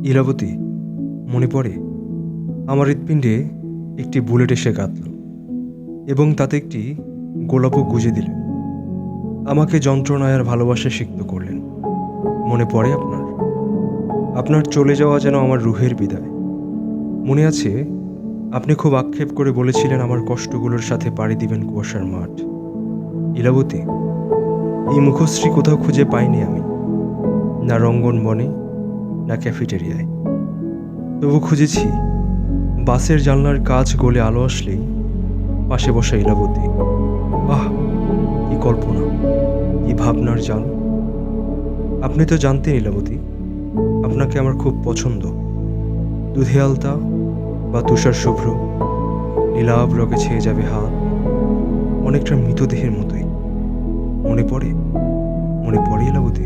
ইলাবতী, মনে পড়ে আমার হৃৎপিণ্ডে একটি বুলেট এসে কাঁদল এবং তাতে একটি গোলাপও গুজে দিলেন। আমাকে যন্ত্রণায় আর ভালোবাসা সিক্ত করলেন। মনে পড়ে আপনার? আপনার চলে যাওয়া যেন আমার রুহের বিদায়। মনে আছে আপনি খুব আক্ষেপ করে বলেছিলেন আমার কষ্টগুলোর সাথে পাড়ি দিবেন কুয়াশার মাঠ। ইলাবতী, এই মুখশ্রী কোথাও খুঁজে পাইনি আমি, না রঙ্গন বনে, না ক্যাফেটেরিয়ায়। তবু খুঁজেছি বাসের জানলার কাচ গলে আলো আসলেই পাশে বসা ইলাবতী। আহ, কি কল্পনা, কি ভাবনার জাল! আপনি তো জানতেন ইলাবতী, আপনাকে আমার খুব পছন্দ। দুধে আলতা বা তুষার শুভ্র, নীলাভ রগে ছেয়ে যাবে হাত, অনেকটা মৃতদেহের মতোই। মনে পড়ে, মনে পড়ে ইলাবতী?